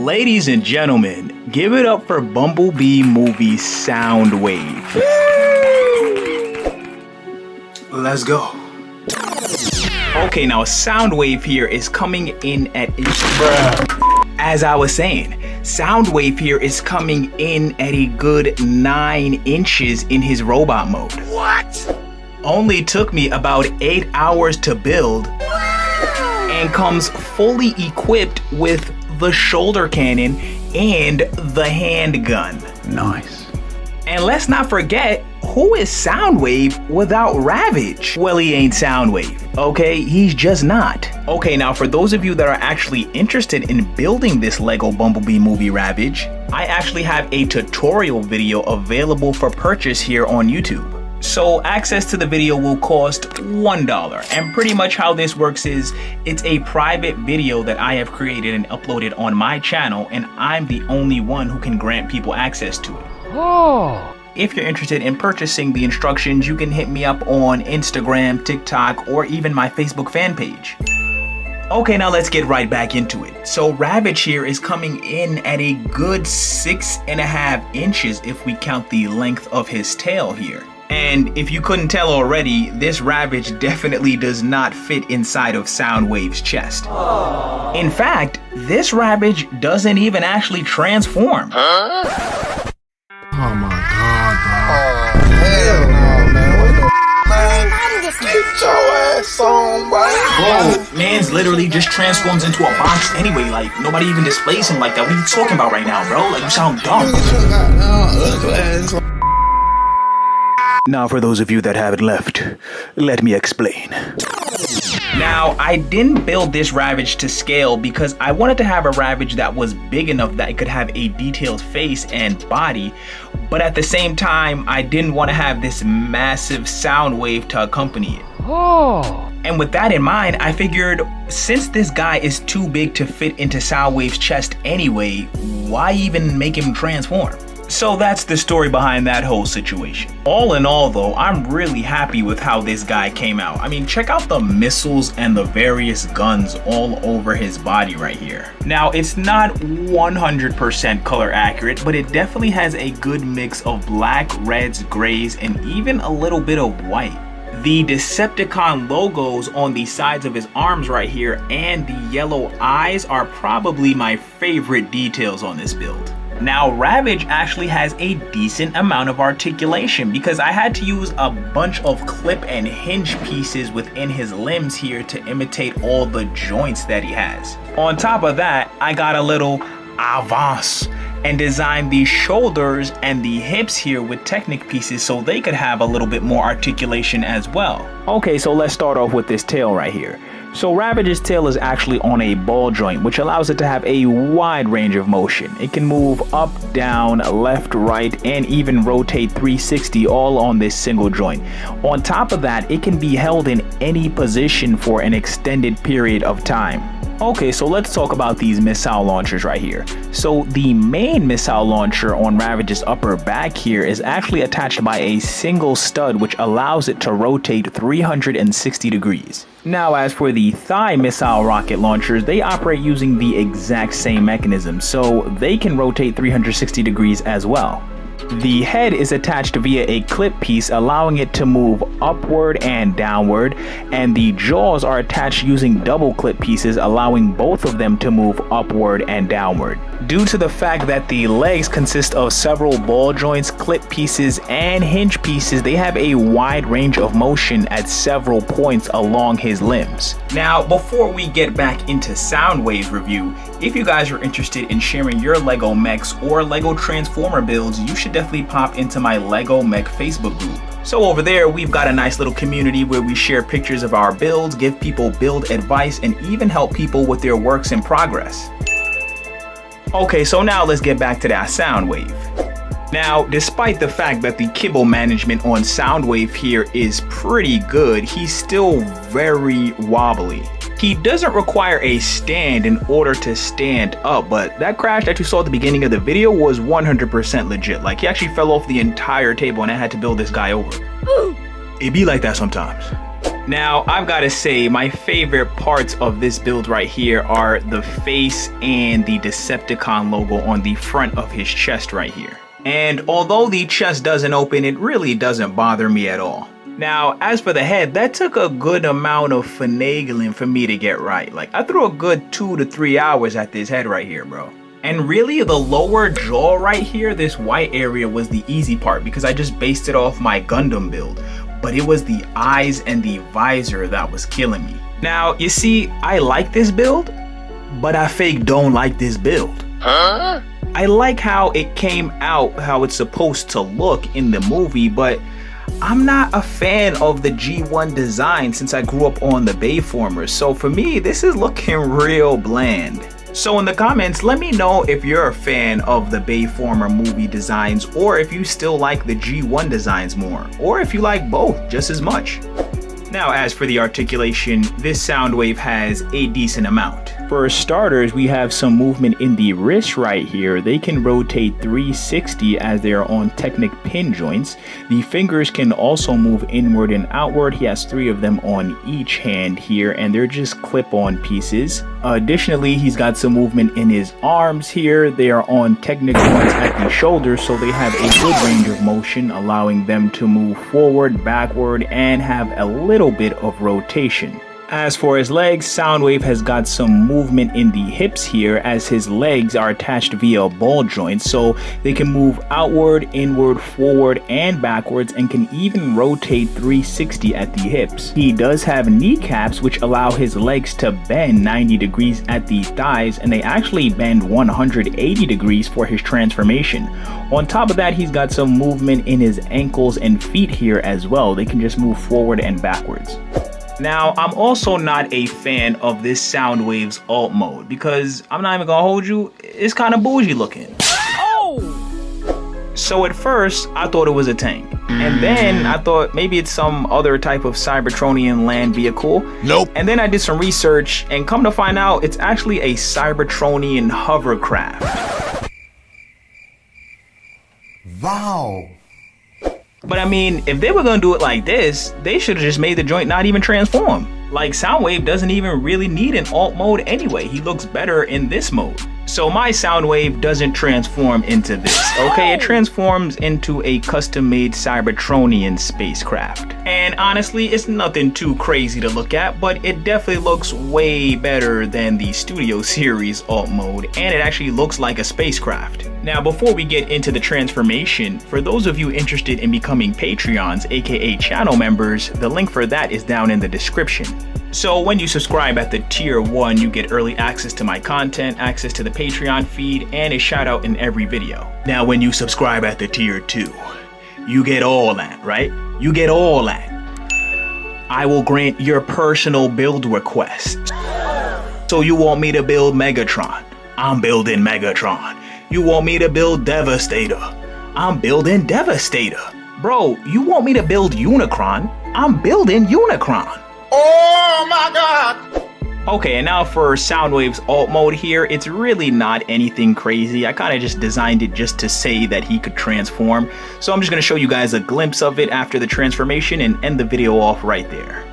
Ladies and gentlemen, give it up for Bumblebee movie Soundwave. Let's go. Okay, now Soundwave here is coming in at as I was saying, Soundwave here is coming in at a good 9 inches in his robot mode. What? Only took me about 8 hours to build and comes fully equipped with the shoulder cannon and the handgun. Nice. And let's not forget, who is Soundwave without Ravage? Well, he ain't Soundwave, okay? He's just not. Okay, now for those of you that are actually interested in building this Lego Bumblebee movie Ravage, I actually have a tutorial video available for purchase here on YouTube. So access to the video will cost $1, and pretty much how this works is it's a private video that I have created and uploaded on my channel, and I'm the only one who can grant people access to it. Oh. If you're interested in purchasing the instructions, you can hit me up on Instagram, TikTok, or even my Facebook fan page. Okay, now let's get right back into it. So Ravage here is coming in at a good 6.5 inches if we count the length of his tail here. And if you couldn't tell already, this Ravage definitely does not fit inside of Soundwave's chest. Aww. In fact, this Ravage doesn't even actually transform. Huh? Oh my god, bro. Oh, hell no, man. What the man? Get your ass on, bro. Bro, man's literally just transforms into a box anyway. Like, nobody even displays him like that. What are you talking about right now, bro? Like, you sound dumb. Now, for those of you that haven't left, let me explain. Now, I didn't build this Ravage to scale because I wanted to have a Ravage that was big enough that it could have a detailed face and body, but at the same time, I didn't want to have this massive Soundwave to accompany it. Oh. And with that in mind, I figured since this guy is too big to fit into Soundwave's chest anyway, why even make him transform? So that's the story behind that whole situation. All in all though, I'm really happy with how this guy came out. I mean, check out the missiles and the various guns all over his body right here. Now, it's not 100% color accurate, but it definitely has a good mix of black, reds, grays, and even a little bit of white. The Decepticon logos on the sides of his arms right here and the yellow eyes are probably my favorite details on this build. Now, Ravage actually has a decent amount of articulation because I had to use a bunch of clip and hinge pieces within his limbs here to imitate all the joints that he has. On top of that, I got a little avance and designed the shoulders and the hips here with Technic pieces so they could have a little bit more articulation as well. Okay, so let's start off with this tail right here. So Ravage's tail is actually on a ball joint, which allows it to have a wide range of motion. It can move up, down, left, right, and even rotate 360 all on this single joint. On top of that, it can be held in any position for an extended period of time. Okay, so let's talk about these missile launchers right here. So the main missile launcher on Ravage's upper back here is actually attached by a single stud, which allows it to rotate 360 degrees. Now, as for the thigh missile rocket launchers, they operate using the exact same mechanism, so they can rotate 360 degrees as well. The head is attached via a clip piece, allowing it to move upward and downward, and the jaws are attached using double clip pieces, allowing both of them to move upward and downward. Due to the fact that the legs consist of several ball joints, clip pieces, and hinge pieces, they have a wide range of motion at several points along his limbs. Now, before we get back into Soundwave's review, if you guys are interested in sharing your Lego mechs or Lego Transformer builds, you should definitely pop into my Lego Mech Facebook group. So over there, we've got a nice little community where we share pictures of our builds, give people build advice, and even help people with their works in progress. Okay, so now let's get back to that Soundwave. Now, despite the fact that the kibble management on Soundwave here is pretty good, he's still very wobbly. He doesn't require a stand in order to stand up, but that crash that you saw at the beginning of the video was 100% legit. Like, he actually fell off the entire table and I had to build this guy over. It be like that sometimes. Now, I've got to say, my favorite parts of this build right here are the face and the Decepticon logo on the front of his chest right here. And although the chest doesn't open, it really doesn't bother me at all. Now, as for the head, that took a good amount of finagling for me to get right. Like, I threw a good 2 to 3 hours at this head right here, bro. And really, the lower jaw right here, this white area, was the easy part because I just based it off my Gundam build. But it was the eyes and the visor that was killing me. Now, you see, I like this build, but I fake don't like this build. Huh? I like how it came out, how it's supposed to look in the movie, but I'm not a fan of the G1 design since I grew up on the Bayformers. So for me, this is looking real bland. So in the comments, let me know if you're a fan of the Bayformer movie designs, or if you still like the G1 designs more, or if you like both just as much. Now, as for the articulation, this Soundwave has a decent amount. For starters, we have some movement in the wrist right here. They can rotate 360 as they are on Technic pin joints. The fingers can also move inward and outward. He has 3 of them on each hand here, and they're just clip-on pieces. Additionally, he's got some movement in his arms here. They are on Technic joints at the shoulders, so they have a good range of motion, allowing them to move forward, backward, and have a little bit of rotation. As for his legs, Soundwave has got some movement in the hips here as his legs are attached via ball joints, so they can move outward, inward, forward, and backwards, and can even rotate 360 at the hips. He does have kneecaps which allow his legs to bend 90 degrees at the thighs, and they actually bend 180 degrees for his transformation. On top of that, he's got some movement in his ankles and feet here as well. They can just move forward and backwards. Now, I'm also not a fan of this Soundwave's alt mode because I'm not even gonna hold you, it's kind of bougie looking. Oh! So at first, I thought it was a tank. And then I thought maybe it's some other type of Cybertronian land vehicle. Nope. And then I did some research and come to find out it's actually a Cybertronian hovercraft. Wow. But I mean, if they were gonna do it like this, they should have just made the joint not even transform. Like, Soundwave doesn't even really need an alt mode anyway. He looks better in this mode. So my Soundwave doesn't transform into this, okay? It transforms into a custom-made Cybertronian spacecraft. And honestly, it's nothing too crazy to look at, but it definitely looks way better than the Studio Series alt mode, and it actually looks like a spacecraft. Now, before we get into the transformation, for those of you interested in becoming Patreons, aka channel members, the link for that is down in the description. So when you subscribe at the tier 1, you get early access to my content, access to the Patreon feed, and a shout out in every video. Now when you subscribe at the tier 2, you get all that, right? You get all that. I will grant your personal build request. So you want me to build Megatron? I'm building Megatron. You want me to build Devastator? I'm building Devastator. Bro, you want me to build Unicron? I'm building Unicron. Oh my God! Okay, and now for Soundwave's alt mode here, it's really not anything crazy. I kind of just designed it just to say that he could transform. So I'm just going to show you guys a glimpse of it after the transformation and end the video off right there.